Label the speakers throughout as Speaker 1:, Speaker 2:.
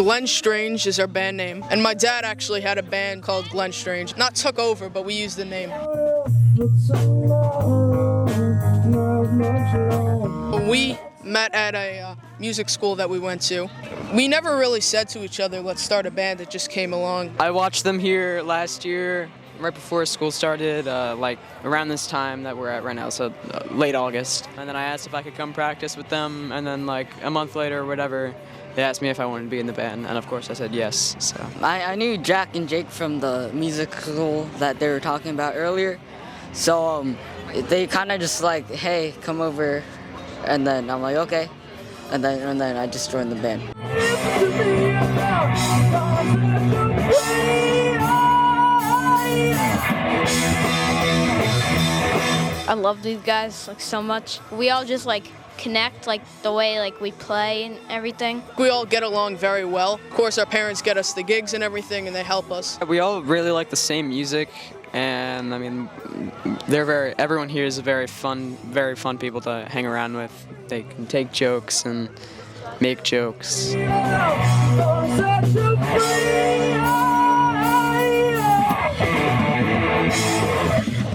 Speaker 1: Glenn Strange is our band name, and my dad actually had a band called Glenn Strange. Not took over, but we used the name. We met at a music school that we went to. We never really said to each other, let's start a band. It just came along.
Speaker 2: I watched them here last year, right before school started, like around this time that we're at right now, so late August. And then I asked if I could come practice with them, and then like a month later or whatever, they asked me if I wanted to be in the band, and of course I said yes. So
Speaker 3: I knew Jack and Jake from the music school that they were talking about earlier, so they kind of just like, hey, come over, and then I'm like, okay, and then I just joined the band.
Speaker 4: I love these guys like so much. We all just like connect, like the way like we play and everything.
Speaker 1: We all get along very well. Of course, our parents get us the gigs and everything, and they help us.
Speaker 2: we all really like the same music, and I mean, everyone here is very fun people to hang around with. They can take jokes and make jokes.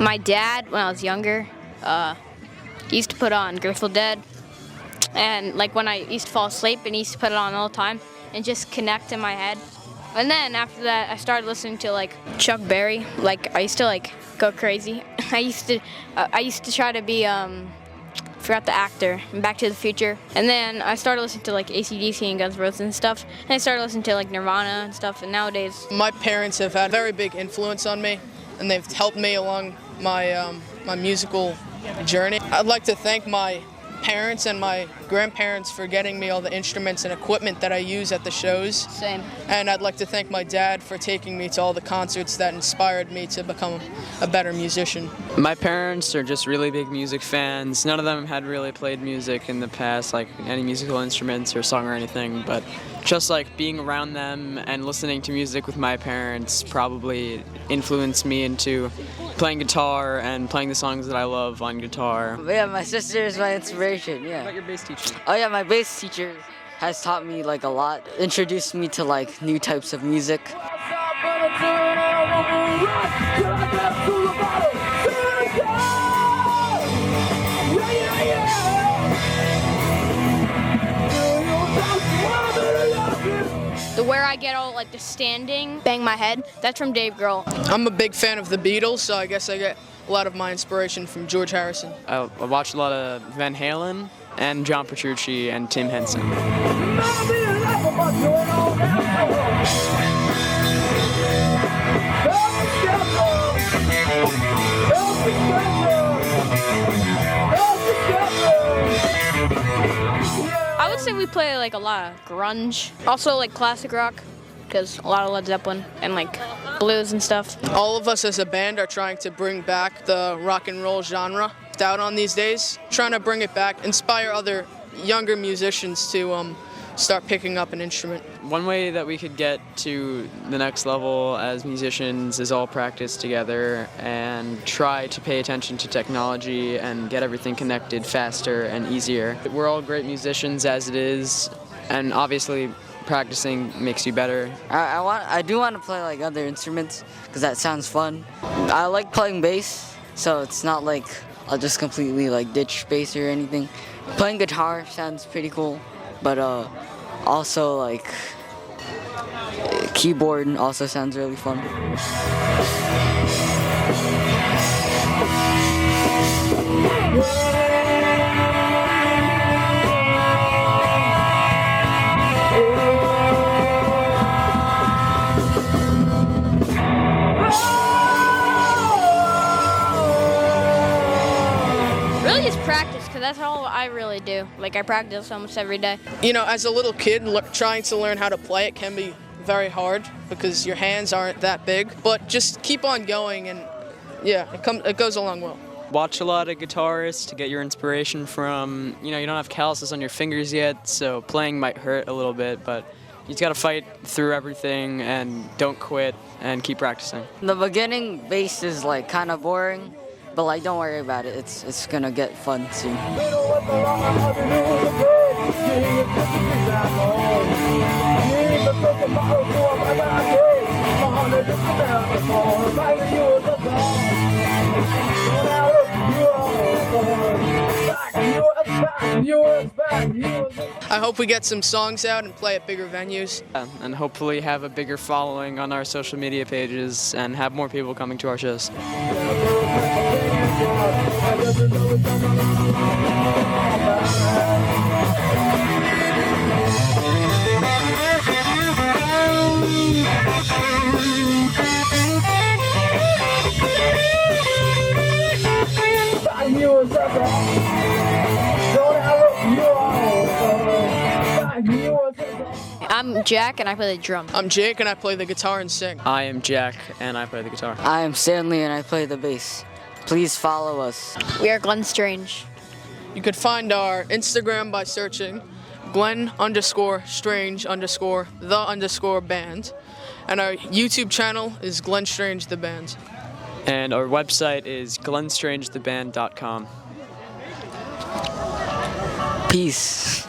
Speaker 4: My dad, when I was younger, used to put on Grateful Dead, and like when I used to fall asleep, and he used to put it on all the time and just connect in my head. And then after that, I started listening to like Chuck Berry. Like I used to like go crazy. I used to try to be forgot the actor in Back to the Future. And then I started listening to like AC/DC and Guns N' Roses and stuff. And I started listening to like Nirvana and stuff. And nowadays,
Speaker 1: my parents have had a very big influence on me, and they've helped me along my my musical journey. I'd like to thank my parents and my grandparents for getting me all the instruments and equipment that I use at the shows.
Speaker 4: same.
Speaker 1: And I'd like to thank my dad for taking me to all the concerts that inspired me to become a better musician.
Speaker 2: My parents are just really big music fans. None of them had really played music in the past, like any musical instruments or song or anything, but just like being around them and listening to music with my parents probably influenced me into playing guitar and playing the songs that I love on guitar.
Speaker 3: Yeah, my sister is my inspiration, yeah.
Speaker 2: What about your bass teacher?
Speaker 3: Oh yeah, my bass teacher has taught me like a lot, introduced me to like new types of music.
Speaker 4: Where I get all like the standing, bang my head, that's from Dave Grohl.
Speaker 1: I'm a big fan of the Beatles, so I guess I get a lot of my inspiration from George Harrison.
Speaker 2: I watched a lot of Van Halen and John Petrucci and Tim Henson.
Speaker 4: I would say we play like a lot of grunge, also like classic rock, because a lot of Led Zeppelin and like blues and stuff.
Speaker 1: All of us as a band are trying to bring back the rock and roll genre out on these days, trying to bring it back, inspire other younger musicians to start picking up an instrument.
Speaker 2: One way that we could get to the next level as musicians is all practice together and try to pay attention to technology and get everything connected faster and easier. We're all great musicians as it is, and obviously practicing makes you better.
Speaker 3: I do want to play like other instruments because that sounds fun. I like playing bass, so it's not like I'll just completely like ditch bass or anything. Playing guitar sounds pretty cool, but also like keyboard also sounds really fun.
Speaker 4: Really just practice, because that's all I really do. Like I practice almost every day.
Speaker 1: You know, as a little kid, trying to learn how to play it can be very hard because your hands aren't that big, but just keep on going, and yeah, it goes along well.
Speaker 2: Watch a lot of guitarists to get your inspiration from. You know, you don't have calluses on your fingers yet, so playing might hurt a little bit, but you just gotta fight through everything and don't quit and keep practicing.
Speaker 3: In the beginning, bass is like kind of boring, but like don't worry about it. It's gonna get fun soon.
Speaker 1: I hope we get some songs out and play at bigger venues.
Speaker 2: And hopefully have a bigger following on our social media pages and have more people coming to our shows.
Speaker 4: I'm Jack and I play the drum.
Speaker 1: I'm Jake and I play the guitar and sing.
Speaker 2: I am Jack and I play the guitar.
Speaker 3: I am Stanley and I play the bass. Please follow us.
Speaker 4: We are Glenn Strange.
Speaker 1: You could find our Instagram by searching Glenn_Strange_the_band. And our YouTube channel is Glenn Strange the Band.
Speaker 2: And our website is glennstrangetheband.com.
Speaker 3: Peace.